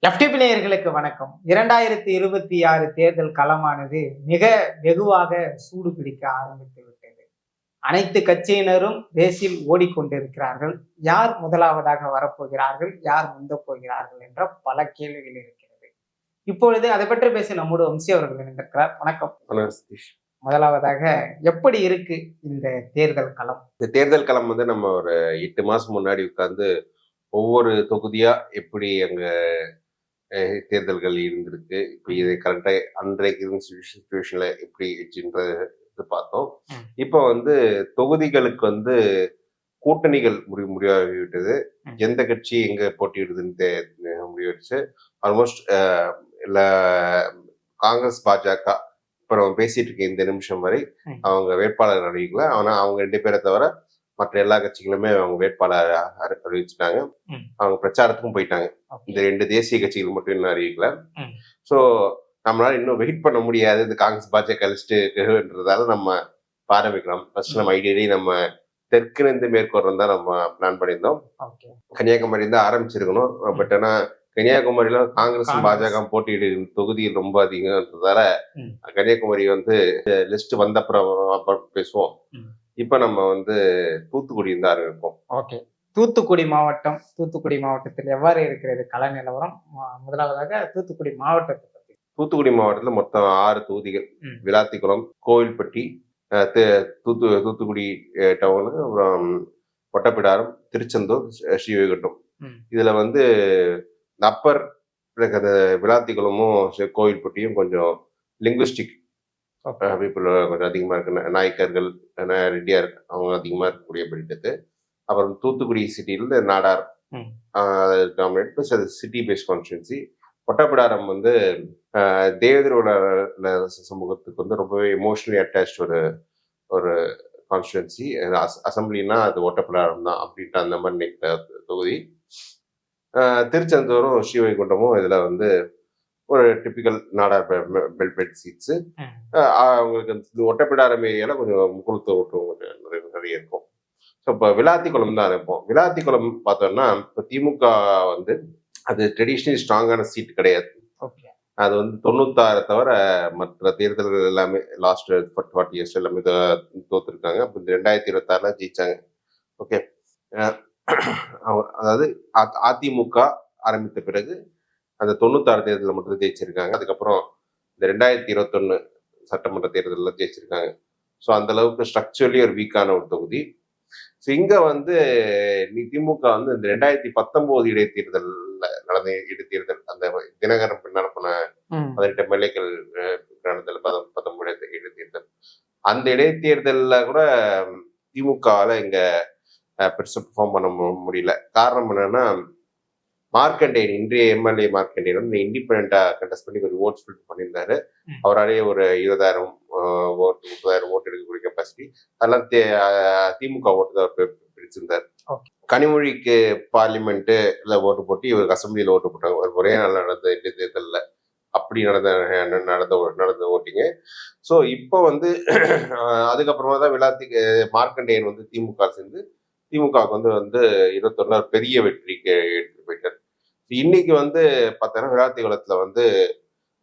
FTP நேயர்களுக்கு வணக்கம். 2026 தேர்தல் களமானது மிக வெகுவாக சூடு பிடிக்க ஆரம்பித்து விட்டது. அனைத்து கட்சியினரும் ரேஸில் ஓடிக்கொண்டிருக்கிறார்கள். யார் முதலாவதாக வரப்போகிறார்கள், யார் முந்தப் போகிறார்கள் என்ற பல கேள்விகள் இருக்கிறது. இப்பொழுது அதை பற்றி பேச நம்மோடு வம்சி அவர்கள் இணைந்திருக்கிறார். வணக்கம். முதலாவதாக எப்படி இருக்கு இந்த தேர்தல் களம்? இந்த தேர்தல் களம் வந்து நம்ம ஒரு 8 மாசம் முன்னாடி உட்கார்ந்து ஒவ்வொரு தொகுதியா எப்படி அங்க தேர்தல்கள் இருந்திருக்கு, இப்போ இது கரெக்டா அன்றைக்கு சுச்சுவேஷன்ல எப்படி வச்சுன்றது பார்த்தோம். இப்போ வந்து தொகுதிகளுக்கு வந்து கூட்டணிகள் முடிவாகிவிட்டது. எந்த கட்சி எங்க போட்டியிடுதுன்னு முடிவாயிடுச்சு. ஆல்மோஸ்ட் எல்லா காங்கிரஸ், பாஜக இப்போ நம்ம பேசிட்டு இருக்க இந்த நிமிஷம் வரை அவங்க வேட்பாளர் அறிவிக்கல. ஆனா அவங்க 2 பேரை தவிர மற்ற எல்லா கட்சிகளுமே அவங்க வேட்பாளர் அறிவிச்சுட்டாங்க. அவங்க பிரச்சாரத்துக்கும் போயிட்டாங்க. இந்த 2 தேசிய கட்சிகள் மட்டும் இன்னும் அறிவிக்கல. ஸோ நம்மளால இன்னும் வெயிட் பண்ண முடியாது. இந்த காங்கிரஸ், பாஜக லிஸ்ட்ன்றதால நம்ம ஆரம்பிக்கலாம். ஃபர்ஸ்ட் நம்ம ஐடியலி நம்ம தெற்கிலிருந்து மேற்கொள்றோம் தான் நம்ம பிளான் பண்ணியிருந்தோம். கன்னியாகுமரி தான் ஆரம்பிச்சிருக்கணும். பட் ஆனா கன்னியாகுமரியில காங்கிரஸும் பாஜக போட்டியிடு தொகுதியில் ரொம்ப அதிகம்ன்றதால கன்னியாகுமரி வந்து லிஸ்ட் வந்த அப்புறம் பேசுவோம். இப்ப நம்ம வந்து தூத்துக்குடி தான் இருக்கோம். ஓகே, தூத்துக்குடி மாவட்டத்தில் எவ்வாறு இருக்கிறது கள நிலவரம்? முதலாவதாக தூத்துக்குடி மாவட்டத்தை பத்தி. தூத்துக்குடி மாவட்டத்துல மொத்தம் 6 தொகுதிகள். விளாத்திக்குளம், கோவில்பட்டி, தூத்துக்குடி டவுனு, அப்புறம் ஒட்டப்பிடாரம், திருச்செந்தூர், ஸ்ரீவைகுண்டம். இதுல வந்து அப்பர் விளாத்திக்குளமும் கோவில்பட்டியும் கொஞ்சம் லிங்குவிஸ்டிக் பீப்புள் கொஞ்சம் அதிகமா இருக்கு. நாயக்கர்கள், ரெட்டியார் அவங்க அதிகமா இருக்கக்கூடிய பிரிட்டது. அப்புறம் தூத்துக்குடி சிட்டியில Nadar city based constituency. Ottapidaram வந்து தேவேந்திரோட சமூகத்துக்கு வந்து ரொம்பவே எமோஷனலி அட்டாச் ஒரு கான்ஸ்டிடுவன்சி. அசம்பிளினா அது ஒட்டப்பிடாரம் தான் அப்படின்ட்டு அந்த மாதிரி தொகுதி. திருச்செந்தூரும் ஸ்ரீவைகுண்டமும் இதுல வந்து ஒரு டிபிக்கல் நாடார் பெல்பெட் சீட்ஸ். அவங்களுக்கு ஒட்டப்பிடாரம் ஏரியால கொஞ்சம் முக்குளத்தூர் ஓட்டு நிறைய இருக்கும். ஸோ இப்போ விளாத்திக்குளம் தான் இருப்போம். விளாத்திக்குளம் பார்த்தோம்னா இப்போ திமுக வந்து அது ட்ரெடிஷ்னலி ஸ்ட்ராங்கான சீட் கிடையாது. அது வந்து 96 தவிர மற்ற தேர்தல்கள் எல்லாமே லாஸ்ட் 40 இயர்ஸ் எல்லாமே தோத்துருக்காங்க. அப்போ 2026 ஜெயிச்சாங்க. ஓகே, அதாவது அதிமுக ஆரம்பித்த பிறகு அந்த 96 தேர்தலில் மட்டும் ஜெயிச்சிருக்காங்க. அதுக்கப்புறம் இந்த 2021 சட்டமன்ற தேர்தலில் ஜெயிச்சிருக்காங்க. ஸோ அந்த அளவுக்கு ஸ்ட்ரக்சரலி ஒரு வீக்கான ஒரு தொகுதி. ஸோ இங்க வந்து திமுக வந்து இந்த 2019 இடைத்தேர்தலில் நடந்த இடைத்தேர்தல், அந்த தினகரன் பின்னால் போன 18 எம்எல்ஏக்கள் நடந்தது, 19 இடைத்தேர்தல். அந்த இடைத்தேர்தலில் கூட திமுகவால இங்க பெருசா பெர்ஃபார்ம் பண்ண முடியல. காரணம் என்னன்னா, மார்க்கண்டேயன், இன்றைய எம்எல்ஏ மார்க்கண்டேயன் வந்து இண்டிபெண்டா கண்டெஸ்ட் பண்ணி கொஞ்சம் ஓட் ஸ்பிளிட் பண்ணியிருந்தாரு. அவராலேயே ஒரு 20,000 ஓட்டு, 30,000 ஓட்டு எடுக்கக்கூடிய கெப்பாசிட்டி. அதெல்லாம் திமுக ஓட்டு தான் பிரிச்சிருந்தார். கனிமொழிக்கு பார்லிமெண்ட் ஓட்டு போட்டு இவருக்கு அசம்பிளியில ஓட்டு போட்டாங்க. ஒரே நாள் நடந்த இடைத்தேர்தலில் அப்படி நடந்த ஓட்டிங்க. ஸோ இப்போ வந்து அதுக்கப்புறமா தான் மார்க்கண்டேயன் வந்து திமுக சேர்ந்து திமுகவுக்கு வந்து 21 பெரிய வெற்றிக்கு எடுத்துட்டு போயிட்டார். இன்னைக்கு வந்து பார்த்தோன்னா விளாத்திக்குளத்துல வந்து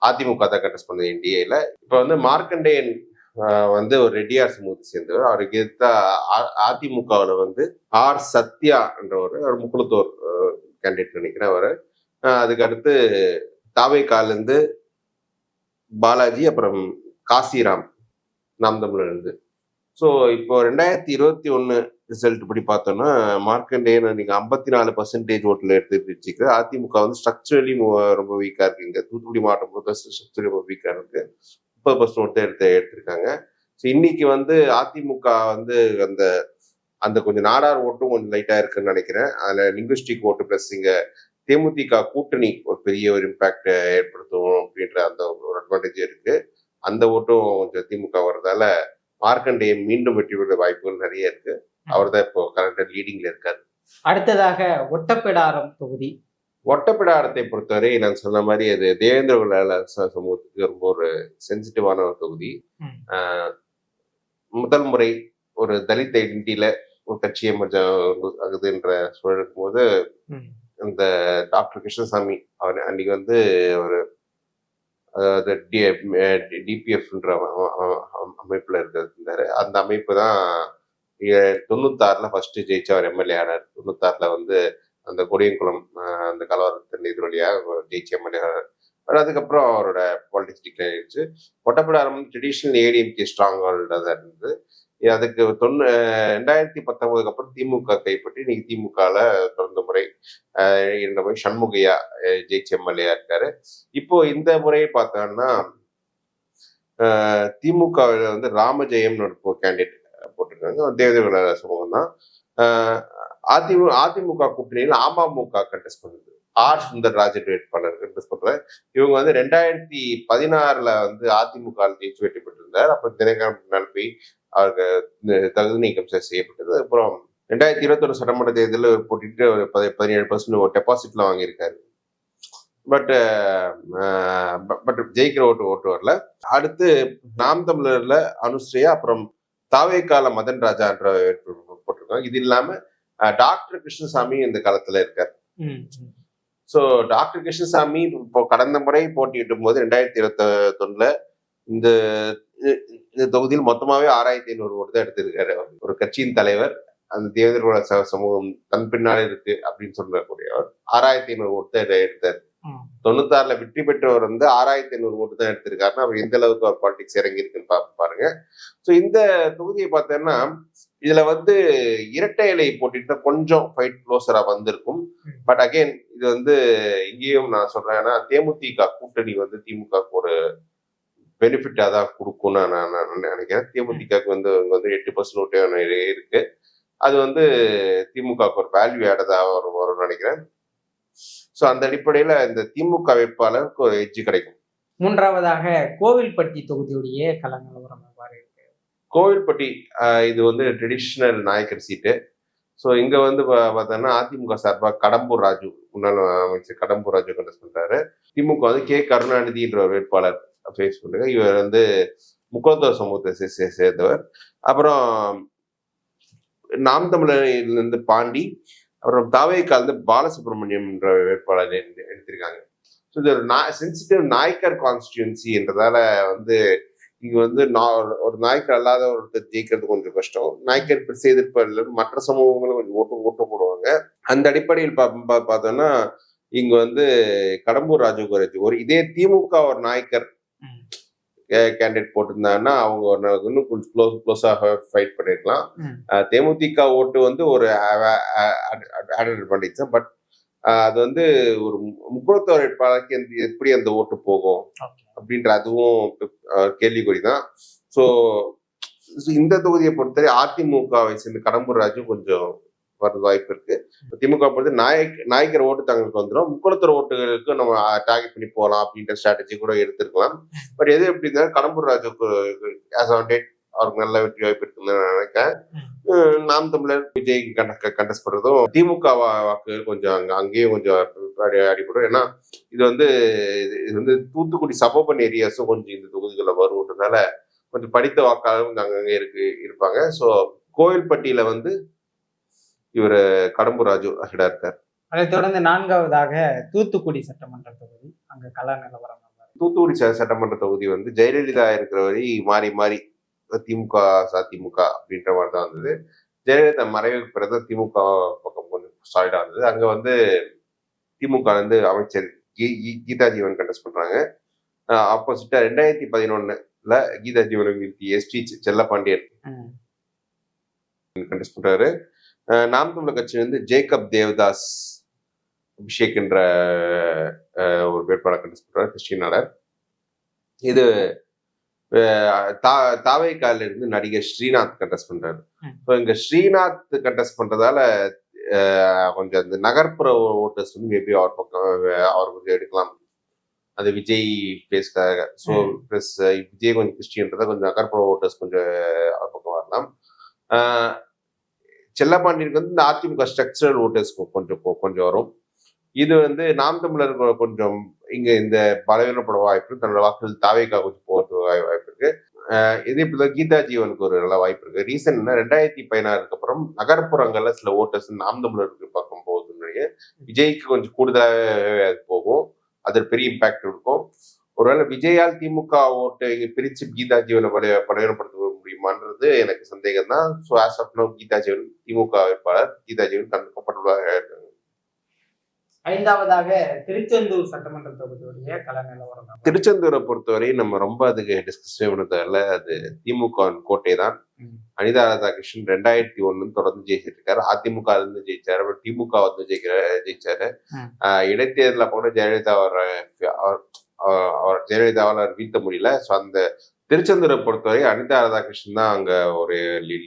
அதிமுக தான் கண்டெஸ்ட் பண்ணது என்டிஏல. இப்போ வந்து மார்க்கண்டேயன் வந்து ஒரு ரெட்டியார் சமூகத்தை சேர்ந்தவர். அவருக்கு எதிர்த்தா அதிமுகவில் வந்து ஆர் சத்யா என்ற ஒரு முக்குளத்தூர் கேண்டிடேட் நினைக்கிறேன் அவரு. அதுக்கு அடுத்து தாவேக்காலேருந்து பாலாஜி, அப்புறம் காசிராம் நாம் தமிழர் இருந்து. ஸோ இப்போ 2021 ரிசல்ட் படி பார்த்தோம்னா மார்க்கண்டேயன் நீங்க 54% ஓட்டுல எடுத்துட்டு அதிமுக வந்து ஸ்ட்ரக்சரலி ரொம்ப வீக்கா இருக்கு. இங்க தூத்துக்குடி மாவட்டம் முழுக்க ஸ்ட்ரக்சரலி ரொம்ப வீக்கா இருக்கு. 30% ஓட்டு எடுத்திருக்காங்க. ஸோ இன்னைக்கு வந்து அதிமுக வந்து அந்த அந்த கொஞ்சம் நாடார் ஓட்டும் கொஞ்சம் லைட்டா இருக்குன்னு நினைக்கிறேன். அதுல லிங்குவிஸ்டிக் ஓட்டு பிளஸ் இங்க தேமுதிக கூட்டணி ஒரு பெரிய ஒரு இம்பாக்ட் ஏற்படுத்தும் அப்படின்ற அந்த ஒரு அட்வான்டேஜ் இருக்கு. அந்த ஓட்டும் கொஞ்சம் திமுக வர்றதால மார்க்கண்டேயன் மீண்டும் வெற்றி பெற வாய்ப்புகள் நிறைய இருக்கு. அவர் தான் இப்போ கரெக்டா லீடிங்ல இருக்காரு. அடுத்ததாக ஒட்டப்பிடாரம் தொகுதி. ஒட்டப்பிடாரத்தை பொறுத்தவரை நான் சொன்ன மாதிரி அது தேவேந்திர சமூகத்துக்கு ரொம்ப ஒரு சென்சிட்டிவான ஒரு தொகுதி. முதல் முறை ஒரு தலித் ஐடென்டிட்டியில ஒரு கட்சி எமர்ஜ் ஆகுதுன்ற சூழல் இருக்கும் போது அந்த டாக்டர் கிருஷ்ணசாமி அவர் அன்னைக்கு வந்து ஒரு டிபிஎஃப்ன்ற அமைப்புல இருந்தாரு. அந்த அமைப்பு தான் 96ல ஃபர்ஸ்ட் ஜெயிச்ச அவர் எம்எல்ஏ ஆனார். 96ல வந்து அந்த கொடியங்குளம் அந்த கலவரத்தின் எதிரொலியா ஜெயிச்ச எம்எல்ஏ ஆனார். அதுக்கப்புறம் அவரோட பாலிடிக்ஸ் டிக்ளேர் ஆயிடுச்சு. ஒட்டப்பிடாரம் ட்ரெடிஷனல் ஏடிஎம்கே ஸ்ட்ராங் ஹோல்டாக இருந்தது. அதுக்கு 2019 அப்புறம் திமுக கைப்பற்றி இன்னைக்கு திமுகல தொடர்ந்த முறை 2 முறை சண்முகையா ஜெயிச்ச எம்எல்ஏ இருக்காரு. இப்போ இந்த முறையை பார்த்தோம்னா திமுகவில் வந்து ராமஜெயம்னு ஒரு கேண்டிடேட் போட்டிருக்காங்க. தேவேந்திர சமூகம் தான். அதிமுக கூட்டணியில் அமமுக கண்டெஸ்ட் பண்ணுது. ஆர் சுந்தர்ராஜன் வேட்பாளர் கண்டெஸ்ட் பண்றாரு. இவங்க வந்து 2016ல வந்து அதிமுக ஜெயிச்சு வெற்றி பெற்றிருந்தார். அப்ப தினகரன் போய் அவருக்கு தகுதி நீக்கம் செய்யப்பட்டது. அப்புறம் 2021 சட்டமன்ற தேர்தலில் போட்டிட்டு ஒரு 17% டெபாசிட்ல வாங்கியிருக்காரு. பட் ஜெயிக்கிற ஓட்டு வரல. அடுத்து நாம் தமிழர்ல அனுஸ்ரீயா, அப்புறம் தாவேக்கால மதன் ராஜா என்ற போட்டிருக்காங்க. இது இல்லாம டாக்டர் கிருஷ்ணசாமி இந்த காலத்துல இருக்காரு. சோ டாக்டர் கிருஷ்ணசாமி இப்போ கடந்த முறை போட்டியிடும் போது 2021ல இந்த தொகுதியில் மொத்தமாவே 6500 ஓட்டு தான் எடுத்திருக்காரு. ஒரு கட்சியின் தலைவர், அந்த தேவேந்திர சமூகம் தன் பின்னாலே இருக்கு அப்படின்னு சொல்லக்கூடியவர் 6500 ஓட்டு தான் எடுத்தார். 96ல வெற்றி பெற்றவர் வந்து 6500 ஓட்டு தான் எடுத்திருக்காருன்னா அவர் எந்த அளவுக்கு அவர் பாலிடிக்ஸ் இறங்கி இருக்குன்னு பாருங்க. ஸோ இந்த தொகுதியை பார்த்தோம்னா இதுல வந்து இரட்டை இலை போட்டிட்டு கொஞ்சம் ஃபைட் க்ளோஸரா வந்திருக்கும். பட் அகைன் இது வந்து இங்கேயும் நான் சொல்றேன்னா தேமுதிக கூட்டணி வந்து திமுக ஒரு பெனிஃபிட்டா தான் கொடுக்கும்னு நான் நினைக்கிறேன். தேமுதிகக்கு வந்து 8% இருக்கு. அது வந்து திமுக ஒரு வேல்யூ ஆடதா வரும்னு நினைக்கிறேன். சோ அந்த அடிப்படையில இந்த திமுக வேட்பாளருக்கு ஒரு எட்ஜ் கிடைக்கும். மூன்றாவதாக கோவில்பட்டி தொகுதியுடைய கள நிலவரம் எவ்வாறு இருக்கு? கோவில்பட்டி இது வந்து ட்ரெடிஷனல் நாயக்கர் சீட்டு. ஸோ இங்க வந்து பார்த்தோம்னா அதிமுக சார்பாக கடம்பூர் ராஜு, முன்னாள் அமைச்சர் கடம்பூர் ராஜு கண்டெஸ்ட் பண்றாரு. திமுக வந்து கே கருணாநிதின்ற ஒரு வேட்பாளர் ஃபேஸ் பண்ணுங்க. இவர் வந்து முக்கோத்தர் சமூகத்தை சேர்ந்தவர். அப்புறம் நாம் தமிழரிலிருந்து பாண்டி, அப்புறம் தாவேக்கா வந்து பாலசுப்ரமணியம் என்ற வேட்பாளர் எடுத்திருக்காங்க. ஸோ இது ஒரு சென்சிட்டிவ் நாயக்கர் கான்ஸ்டியூன்சி என்றதால வந்து இங்க வந்து ஒரு நாயக்கர் அல்லாத ஒருத்தர் ஜெயிக்கிறது கொஞ்சம் கஷ்டம். நாயக்கர் பெருசு எதிர்ப்பு மற்ற சமூகங்களும் கொஞ்சம் ஓட்டு போடுவாங்க. அந்த அடிப்படையில் பார்த்தோம்னா இங்க வந்து கடம்பூர் ராஜு ஒரு இதே திமுக ஒரு நாயக்கர் கேண்டிடேட் போட்டிருந்தாங்கன்னா அவங்க இன்னும் கொஞ்சம் க்ளோஸாக ஃபைட் பண்ணிருக்கலாம். தேமுதிக ஓட்டு வந்து ஒரு அட்வான்டேஜ் தான். பட் அது வந்து ஒரு முக்குளத்தோர் வேட்பாளருக்கு எப்படி அந்த ஓட்டு போகும் அப்படின்ற அதுவும் கேள்விக்குறி தான். ஸோ இந்த தொகுதியை பொறுத்தவரை அதிமுகவை சேர்ந்த கடம்பூர் ராஜு கொஞ்சம் வர்றது வாய்ப்பு இருக்கு. திமுக பொறுத்து நாயக்கர் ஓட்டு தங்களுக்கு வந்துடும். முக்குளத்தோர் ஓட்டுகளுக்கு நம்ம டார்கெட் பண்ணி போகலாம் அப்படின்ற ஸ்ட்ராட்டஜி கூட எடுத்திருக்கலாம். பட் எது எப்படி இருந்தாலும் கடம்பூர் ராஜுக்கு அவருக்கு நல்ல வெற்றி வாய்ப்பு இருக்குன்னு நினைக்கிறேன். நாம் தமிழர் விஜய் கண்டெஸ்ட் பண்றதும் திமுக வாக்குகள் கொஞ்சம் அங்கேயும் கொஞ்சம் அடிபடும். ஏன்னா இது வந்து தூத்துக்குடி சபோபன் ஏரியாஸும் கொஞ்சம் இந்த தொகுதிகளில் வருவதுனால கொஞ்சம் படித்த வாக்காளரும் அங்கங்கே இருப்பாங்க. ஸோ கோவில்பட்டியில வந்து இவர் கடம்பூர் ராஜு ஹெடா இருக்கார். அதைத் தொடர்ந்து நான்காவதாக தூத்துக்குடி சட்டமன்ற தொகுதி, அங்க கள நிலவரம். தூத்துக்குடி சட்டமன்ற தொகுதி வந்து ஜெயலலிதா இருக்கிற வரை மாறி மாறி திமுக அதிமுக அப்படின்ற மாதிரி தான் இருந்தது. ஜெயலலிதா மறைவுக்கு பிறகு திமுக பக்கம் கொஞ்சம் சாலிடா இருந்தது. அங்க வந்து திமுக வந்து அமைச்சர் கீதா ஜீவன் கண்டெஸ்ட் பண்றாங்க. ஆப்போசிட்டா 2011ல கீதா ஜீவன் எஸ்டி செல்லப்பாண்டியன் கண்டெஸ்ட் பண்றாரு. நாம் தமிழர் கட்சி வந்து ஜேக்கப் தேவதாஸ் அபிஷேக் என்ற ஒரு வேட்பாளர் கண்டெஸ்ட் பண்றாரு, கிறிஸ்டியனாளர். இது தாவேக்கால இருந்து நடிகர் ஸ்ரீநாத் கண்டெஸ்ட் பண்றாரு. ஸோ இங்க ஸ்ரீநாத் கண்டெஸ்ட் பண்றதால கொஞ்சம் இந்த நகர்ப்புற ஓட்டர்ஸ் வந்து மேபி அவர் பக்கம் அவர் கொஞ்சம் எடுக்கலாம், அது விஜய் பேஸ்க்காக. ஸோ பிளஸ் விஜய் கொஞ்சம் கிறிஸ்டியன்றதா கொஞ்சம் நகர்ப்புற ஓட்டர்ஸ் கொஞ்சம் அவர் பக்கம் வரலாம். செல்லப்பாண்டியனுக்கு வந்து இந்த அதிமுக ஸ்ட்ரக்சரல் ஓட்டர்ஸ் கொஞ்சம் வரும். இது வந்து நாம் தமிழர் கொஞ்சம் இங்க இந்த பலவீனப்பட வாய்ப்பு, தன்னோட வாக்குகள் தாவேக்கா கொஞ்சம் போகிறது வாய்ப்பு இருக்கு. இதே இப்படிதான் கீதா ஜீவனுக்கு ஒரு நல்ல வாய்ப்பு இருக்கு. ரீசன் 2016 அப்புறம் நகர்ப்புறங்கள்ல சில ஓட்டர்ஸ் நாம் தமிழருக்கு பக்கம் போகுதுன்னு நினைக்கிறேன். விஜய்க்கு கொஞ்சம் கூடுதலாகவே அது போகும். அது பெரிய இம்பாக்ட் இருக்கும். ஒருவேளை விஜயால் திமுக ஓட்டு இங்க பிரிச்சு கீதா ஜீவனை பலவீனப்படுத்த முடியுமான்றது எனக்கு சந்தேகம் தான். So as of now Geetha Jeevan DMK வேட்பாளர். கீதா ஜீவன் கம்ஃபர்டபுளாக இருக்காங்க. ஐந்தாவதாக திருச்செந்தூர் சட்டமன்ற தொகுதியுடைய கள நிலவரம். திருச்செந்தூரை பொறுத்தவரை நம்ம ரொம்ப அதுக்கு டிஸ்கஸ் பண்ணதில்ல. அது திமுக கோட்டை தான். அனிதா ராதாகிருஷ்ணன் 2001 தொடர்ந்து ஜெயிச்சிட்டு இருக்காரு. அதிமுக இருந்து ஜெயிச்சாரு, அப்புறம் திமுக வந்து ஜெயிச்சாரு. இடைத்தேர்தல கூட ஜெயலலிதாவால் வீழ்த்த முடியல. ஸோ அந்த திருச்செந்தூரை பொறுத்தவரை அனிதா ராதாகிருஷ்ணன் தான் அங்க ஒரு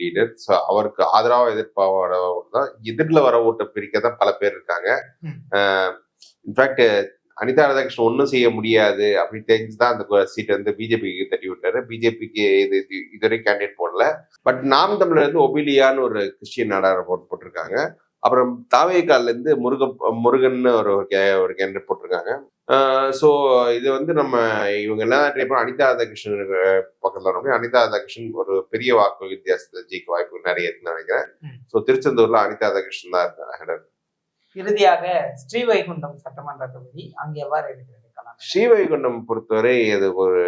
லீடர். ஸோ அவருக்கு ஆதரவா எதிர்ப்பாக தான் எதிரில் வர ஓட்டை பிரிக்க தான் பல பேர் இருக்காங்க. இன்ஃபேக்ட் அனிதா ராதாகிருஷ்ணன் ஒன்றும் செய்ய முடியாது அப்படின்னு தெரிஞ்சுதான் அந்த சீட்டை வந்து பிஜேபிக்கு தட்டி விட்டாரு. பிஜேபிக்கு இதுவரை கேண்டிடேட் போடல. பட் நாம் தமிழர் வந்து ஒபிலியான்னு ஒரு கிறிஸ்டியன் நாடார் போட்டிருக்காங்க. அப்புறம் தாவேகால்ல இருந்து முருகன் ஒரு கேண்டிடேட் போட்டிருக்காங்க. ஸோ இது வந்து நம்ம இவங்க எல்லாம் ட்ரை பண்ண அனிதா ராதாகிருஷ்ணன் பக்கத்தில் வர முடியும். அனிதா ராதாகிருஷ்ணன் ஒரு பெரிய வாக்கு வித்தியாசத்தை ஜெயிக்க வாய்ப்பு நிறைய இருக்குன்னு நினைக்கிறேன். ஸோ திருச்செந்தூர்ல அனிதா ராதாகிருஷ்ணன் தான் இருக்காங்க. இறுதியாக ஸ்ரீவைகுண்டம் சட்டமன்ற தொகுதி அங்கே எவ்வாறு இருக்கிறது? ஸ்ரீவைகுண்டம் பொறுத்தவரை அது ஒரு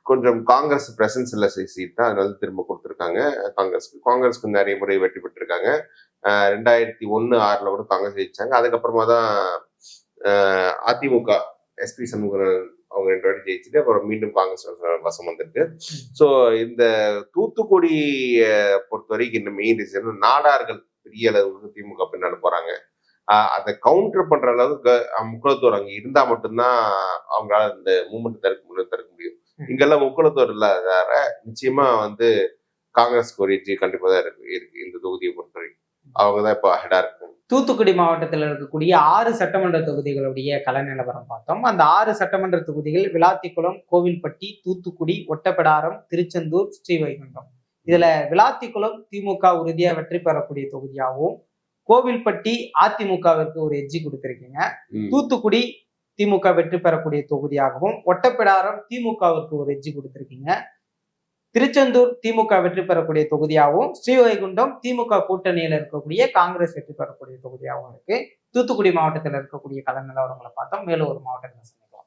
கொஞ்சம் காங்கிரஸ் பிரசன்ஸ் இல்ல சீட் தான். அதனால திரும்ப கொடுத்துருக்காங்க காங்கிரஸ்க்கு நிறைய முறை வெற்றி பெற்றிருக்காங்க. 2001-6 கூட காங்கிரஸ் ஜெயிச்சாங்க. அதுக்கப்புறமா தான் அதிமுக எஸ்பி சண்முகன் அவங்க 2 வாட்டி ஜெயிச்சுட்டு அப்புறம் மீண்டும் காங்கிரஸ் வசம் வந்திருக்கு. ஸோ இந்த தூத்துக்குடி பொறுத்த வரைக்கும் இந்த மெயின் ரீசன் நாடார்கள் பெரிய அளவுக்கு திமுக பின்னால போறாங்க. அதை கவுண்டர் பண்ற அளவுக்கு முக்குளத்தூர் அங்க இருந்தா மட்டும்தான் அவங்களால இந்த மூமெண்ட் தடுக்க முடியும். இங்கெல்லாம் முக்குளத்தூர் இல்லாத நிச்சயமா வந்து காங்கிரஸ்க்கு ஒரு எட்ஜி கண்டிப்பா தான் இருக்கு இந்த தொகுதியை பொறுத்த வரைக்கும். அவங்கதான் இப்போ ஹெடா இருக்கு. தூத்துக்குடி மாவட்டத்தில் இருக்கக்கூடிய 6 சட்டமன்ற தொகுதிகளுடைய கள நிலவரம் பார்த்தோம். அந்த 6 சட்டமன்ற தொகுதிகள் விளாத்திக்குளம், கோவில்பட்டி, தூத்துக்குடி, ஒட்டப்பிடாரம், திருச்செந்தூர், ஸ்ரீவைகுண்டம். இதுல விளாத்திக்குளம் திமுக உறுதியா வெற்றி பெறக்கூடிய தொகுதியாகவும், கோவில்பட்டி அதிமுகவிற்கு ஒரு எட்ஜி கொடுத்திருக்கீங்க. தூத்துக்குடி திமுக வெற்றி பெறக்கூடிய தொகுதியாகவும், ஒட்டப்பிடாரம் திமுகவிற்கு ஒரு எட்ஜி கொடுத்திருக்கீங்க. திருச்செந்தூர் திமுக வெற்றி பெறக்கூடிய தொகுதியாகவும், ஸ்ரீவைகுண்டம் திமுக கூட்டணியில் இருக்கக்கூடிய காங்கிரஸ் வெற்றி பெறக்கூடிய தொகுதியாகவும் இருக்கு. தூத்துக்குடி மாவட்டத்தில் இருக்கக்கூடிய கள நிலவரங்களை பார்த்தோம். மேலும் ஒரு மாவட்டத்தில் சந்திக்கலாம்.